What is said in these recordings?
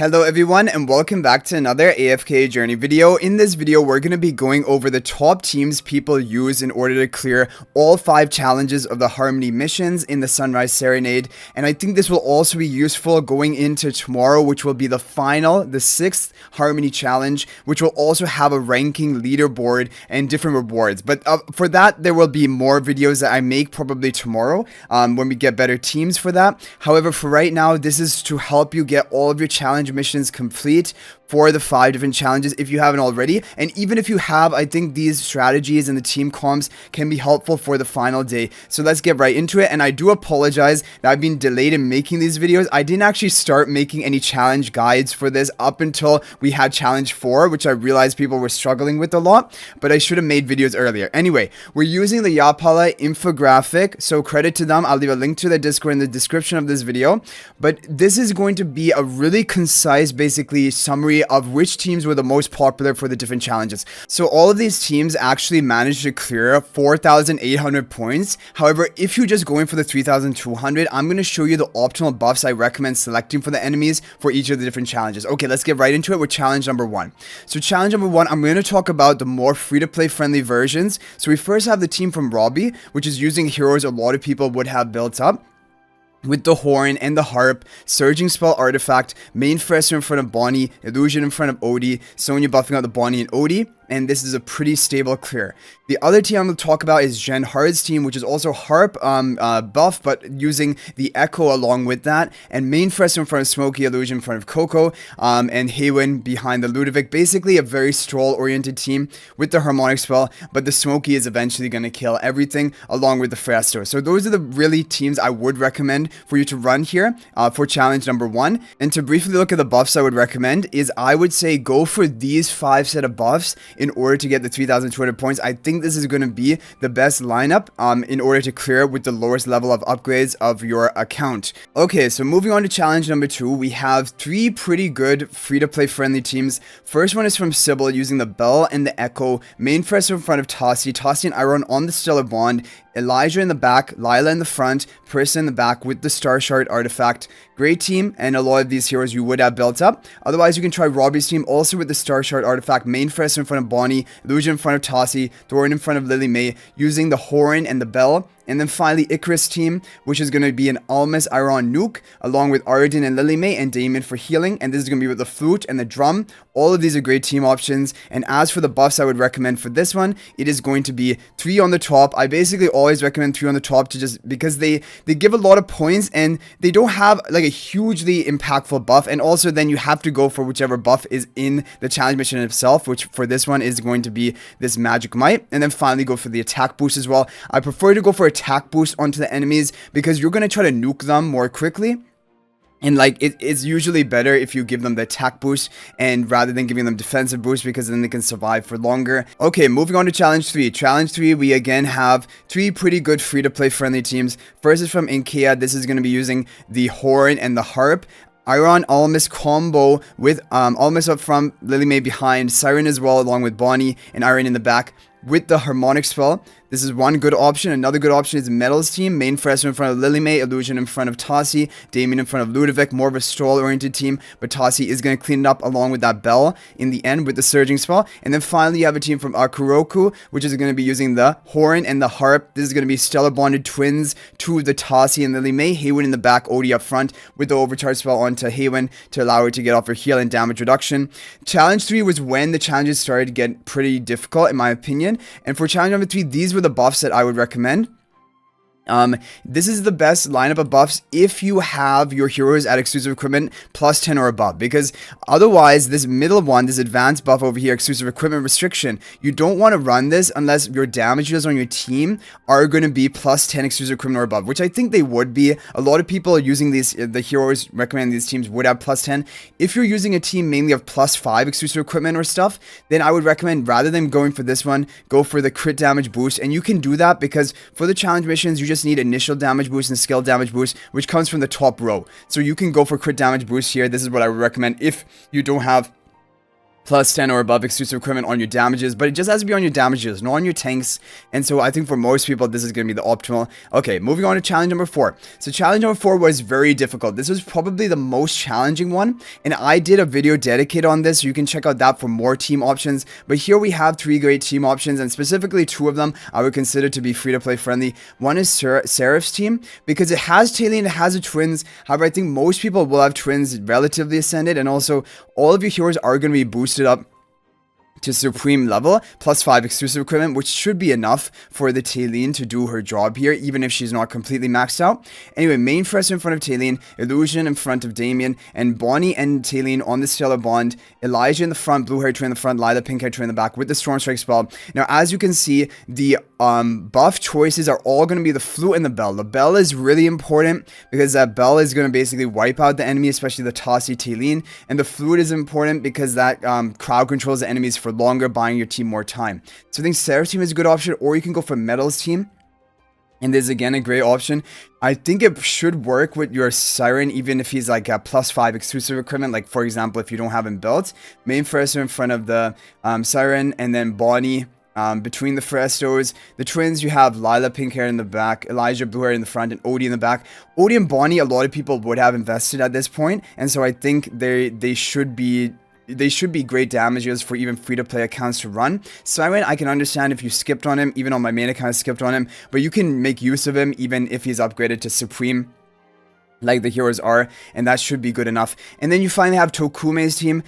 Hello everyone and welcome back to another AFK journey video. In this video we're going to be going over the top teams people use in order to clear all 5 challenges of the Harmony missions in the Sunrise Serenade, and I think this will also be useful going into tomorrow, which will be the final, the 6th Harmony challenge, which will also have a ranking leaderboard and different rewards. But for that there will be more videos that I make probably tomorrow when we get better teams for that. However, for right now this is to help you get all of your challenge missions complete for the 5 different challenges if you haven't already. And even if you have, I think these strategies and the team comps can be helpful for the final day. So let's get right into it. And I do apologize that I've been delayed in making these videos. I didn't actually start making any challenge guides for this up until we had challenge 4, which I realized people were struggling with a lot, but I should have made videos earlier. Anyway, we're using the Yapala infographic, so credit to them. I'll leave a link to the Discord in the description of this video. But this is going to be a really concise, basically, summary of which teams were the most popular for the different challenges. So all of these teams actually managed to clear 4,800 points. However, if you're just going for the 3,200, I'm going to show you the optimal buffs I recommend selecting for the enemies for each of the different challenges. Okay, let's get right into it with challenge number 1. So challenge number 1, I'm going to talk about the more free-to-play friendly versions. So we first have the team from Robbie, which is using heroes a lot of people would have built up, with the horn and the harp, surging spell artifact, main Fresser in front of Bonnie, illusion in front of Odie, Sonya buffing out the Bonnie and Odie, and this is a pretty stable clear. The other team I'm going to talk about is Jen Hard's team, which is also harp buff, but using the echo along with that, and main Fresser in front of Smokey, illusion in front of Coco, and Haywen behind the Ludovic. Basically a very stroll oriented team with the harmonic spell, but the Smokey is eventually going to kill everything along with the Fresto. So those are the really teams I would recommend for you to run here for challenge number 1. And to briefly look at the buffs I would recommend is I would say go for these 5 set of buffs in order to get the 3,200 points. I think this is going to be the best lineup in order to clear with the lowest level of upgrades of your account. Okay, so moving on to challenge number 2, we have 3 pretty good free-to-play friendly teams. First one is from Sybil using the Bell and the Echo, main Fresser in front of Tassi and Iron on the Stellar Bond, Elijah in the back, Lila in the front, Perissa in the back with the Star Shard artifact. Great team, and a lot of these heroes you would have built up. Otherwise, you can try Robbie's team also with the Star Shard artifact, main Fresser in front of Bonnie, Illusion in front of Tassi, Thorin in front of Lily May, using the Horn and the Bell. And then finally, Icarus team, which is going to be an Almas Iron Nuke, along with Arden and Lily May and Damon for healing. And this is going to be with the flute and the drum. All of these are great team options. And as for the buffs I would recommend for this one, it is going to be 3 on the top. I basically always recommend 3 on the top to just because they give a lot of points and they don't have like a hugely impactful buff. And also then you have to go for whichever buff is in the challenge mission itself, which for this one is going to be this Magic Might. And then finally go for the attack boost as well. I prefer to go for attack boost onto the enemies because you're going to try to nuke them more quickly. And like it's usually better if you give them the attack boost and rather than giving them defensive boost, because then they can survive for longer. Okay, moving on to challenge 3. Challenge 3, we again have 3 pretty good free-to-play friendly teams. First is from Inkea. This is going to be using the horn and the harp. Iron Almas combo with Almas up front, Lily May behind, Siren as well along with Bonnie, and Iron in the back with the harmonic spell. This is one good option. Another good option is Metal's team. Main Fresser in front of Lily May, Illusion in front of Tassi, Damien in front of Ludovic. More of a stroll-oriented team, but Tassi is going to clean it up along with that Bell in the end with the surging spell. And then finally, you have a team from Kuroku, which is going to be using the horn and the harp. This is going to be Stellar Bonded twins to the Tassi and Lily May. Haywen in the back, Odie up front with the overcharge spell onto Haywen to allow her to get off her heal and damage reduction. Challenge 3 was when the challenges started to get pretty difficult, in my opinion. And for challenge number 3, these were the buffs that I would recommend. This is the best lineup of buffs if you have your heroes at exclusive equipment plus 10 or above, because otherwise this middle one, this advanced buff over here, exclusive equipment restriction, you don't want to run this unless your damages on your team are going to be plus 10 exclusive equipment or above, which I think they would be. A lot of people using these, the heroes recommending these teams would have plus 10. If you're using a team mainly of plus 5 exclusive equipment or stuff, then I would recommend rather than going for this one, go for the crit damage boost. And you can do that because for the challenge missions, you just need initial damage boost and skill damage boost, which comes from the top row. So you can go for crit damage boost here. This is what I would recommend if you don't have plus 10 or above exclusive equipment on your damages, but it just has to be on your damages, not on your tanks. And so I think for most people, this is going to be the optimal. Okay, moving on to challenge number 4. So challenge number 4 was very difficult. This was probably the most challenging one, and I did a video dedicated on this, so you can check out that for more team options. But here we have 3 great team options, and specifically 2 of them I would consider to be free-to-play friendly. One is Seraph's team, because it has Talene, it has a twins. However, I think most people will have twins relatively ascended, and also all of your heroes are going to be boosted up to supreme level, plus 5 exclusive equipment, which should be enough for the Talene to do her job here, even if she's not completely maxed out. Anyway, main Fresso in front of Talene, Illusion in front of Damien, and Bonnie and Talene on the Stellar Bond, Elijah in the front, Blue Hair Tree in the front, Lila Pink Hair Tree in the back with the Storm Strike spell. Now, as you can see, the buff choices are all going to be the Flute and the Bell. The Bell is really important because that Bell is going to basically wipe out the enemy, especially the Tossy Talene, and the Flute is important because that crowd controls the enemies for longer, buying your team more time. So I think Seraph's team is a good option, or you can go for Metal's team, and this is again a great option. I think it should work with your Siren, even if he's like a plus 5 exclusive equipment, like for example if you don't have him built. Main Fresso in front of the Siren, and then Bonnie between the Frestos. The twins, you have Lila Pink Hair in the back, Elijah Blue Hair in the front, and Odie in the back. Odie and Bonnie, a lot of people would have invested at this point, and so I think they should be great damages for even free-to-play accounts to run. Siren, I can understand if you skipped on him, even on my main account I skipped on him, but you can make use of him even if he's upgraded to Supreme, like the heroes are, and that should be good enough. And then you finally have Tokume's team.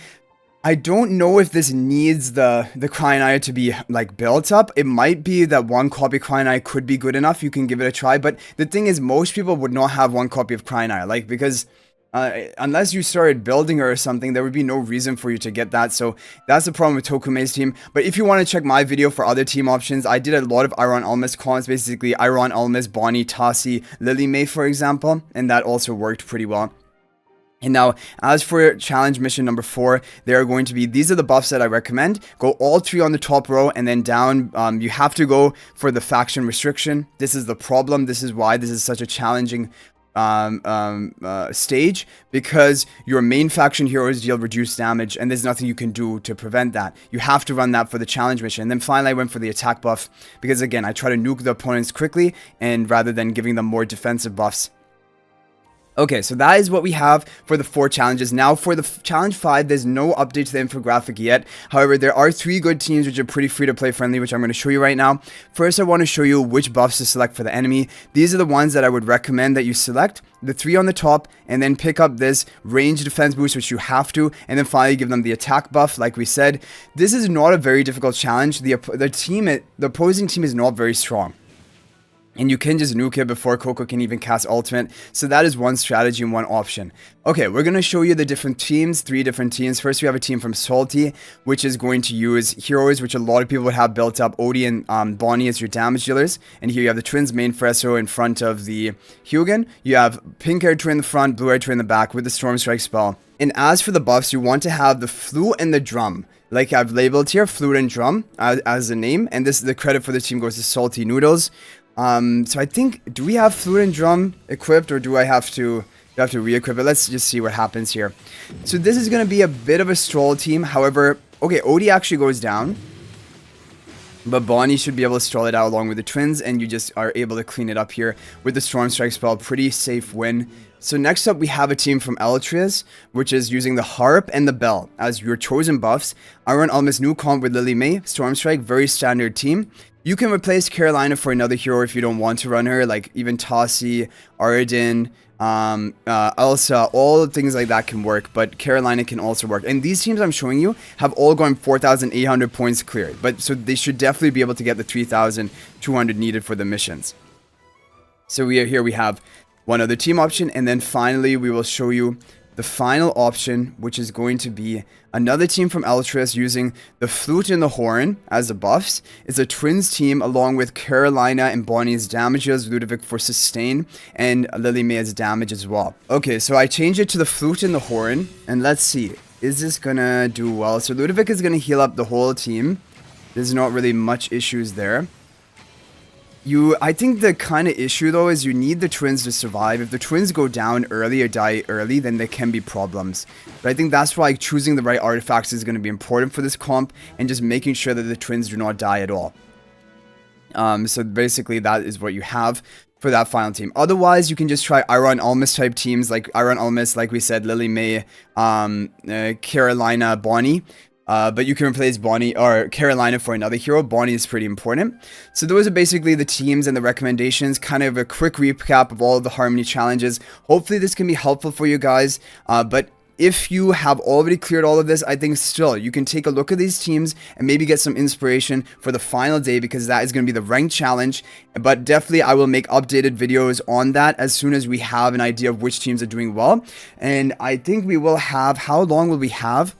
I don't know if this needs the Crying Eye to be like built up. It might be that 1 copy Crying Eye could be good enough. You can give it a try, but the thing is, most people would not have 1 copy of Crying Eye, like, because unless you started building her or something, there would be no reason for you to get that. So that's the problem with Tokume's team. But if you want to check my video for other team options, I did a lot of Iron Almas comments, basically Iron Almas, Bonnie, Tassi, Lily May, for example, and that also worked pretty well. And now, as for challenge mission number 4, there are going to be, these are the buffs that I recommend. Go all 3 on the top row, and then down, you have to go for the faction restriction. This is the problem. This is why this is such a challenging stage, because your main faction heroes deal reduced damage, and there's nothing you can do to prevent that. You have to run that for the challenge mission. And then finally, I went for the attack buff, because again, I try to nuke the opponents quickly, and rather than giving them more defensive buffs. Okay, so that is what we have for the 4 challenges. Now, for the challenge 5, there's no update to the infographic yet. However, there are 3 good teams which are pretty free-to-play friendly, which I'm going to show you right now. First, I want to show you which buffs to select for the enemy. These are the ones that I would recommend that you select. The 3 on the top, and then pick up this range defense boost, which you have to, and then finally give them the attack buff, like we said. This is not a very difficult challenge. The opposing team is not very strong, and you can just nuke it before Coco can even cast ultimate. So that is one strategy and one option. Okay, we're going to show you the different teams, 3 different teams. First, we have a team from Salty, which is going to use heroes, which a lot of people would have built up. Odie and Bonnie as your damage dealers. And here you have the twins, main Fresso in front of the Hugin. You have Pink Hair Tree in the front, Blue Hair Tree in the back with the Storm Strike spell. And as for the buffs, you want to have the Flute and the Drum. Like I've labeled here, Flute and Drum as the name. And this, the credit for the team goes to Salty Noodles. So I think, do we have Flute and Drum equipped, or do I have to re-equip it? Let's just see what happens here. So this is going to be a bit of a stall team. However, okay, Odie actually goes down, but Bonnie should be able to stall it out along with the twins, and you just are able to clean it up here with the Storm Strike spell. Pretty safe win. So next up, we have a team from Elytrius, which is using the Harp and the Bell as your chosen buffs. Iron Almas new comp with Lily May, Storm Strike, very standard team. You can replace Carolina for another hero if you don't want to run her, like even Tassi, Arden, Elsa, all things like that can work, but Carolina can also work. And these teams I'm showing you have all gone 4,800 points cleared, but so they should definitely be able to get the 3,200 needed for the missions. So we have one other team option, and then finally we will show you the final option, which is going to be another team from Elytrius using the Flute and the Horn as the buffs. It's a twins team along with Carolina and Bonnie's damages, Ludovic for sustain, and Lily May as damage as well. Okay, so I changed it to the Flute and the Horn, and let's see. Is this gonna do well? So Ludovic is gonna heal up the whole team. There's not really much issues there. I think the kind of issue though is you need the twins to survive. If the twins go down early or die early, then there can be problems. But I think that's why choosing the right artifacts is going to be important for this comp, and just making sure that the twins do not die at all. So basically that is what you have for that final team. Otherwise, you can just try Iron Almas type teams, like Iron Almas, like we said, Lily May, Carolina, Bonnie. But you can replace Bonnie or Carolina for another hero. Bonnie is pretty important. So those are basically the teams and the recommendations. Kind of a quick recap of all of the Harmony challenges. Hopefully this can be helpful for you guys. But if you have already cleared all of this, I think still you can take a look at these teams and maybe get some inspiration for the final day, because that is going to be the ranked challenge. But definitely I will make updated videos on that as soon as we have an idea of which teams are doing well. And I think we will have, how long will we have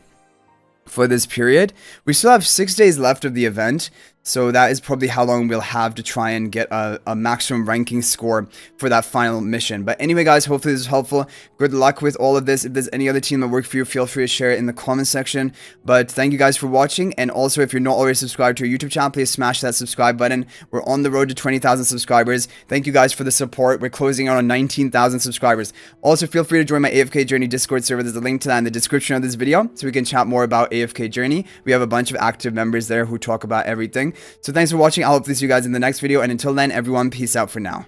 for this period? We still have 6 days left of the event, so that is probably how long we'll have to try and get a maximum ranking score for that final mission. But anyway guys, hopefully this is helpful. Good luck with all of this. If there's any other team that worked for you, feel free to share it in the comment section. But thank you guys for watching, and also if you're not already subscribed to our YouTube channel, please smash that subscribe button. We're on the road to 20,000 subscribers. Thank you guys for the support. We're closing out on 19,000 subscribers. Also feel free to join my AFK Journey Discord server. There's a link to that in the description of this video, so we can chat more about AFK Journey. We have a bunch of active members there who talk about everything. So thanks for watching. I'll hopefully see you guys in the next video, and until then, everyone, peace out for now.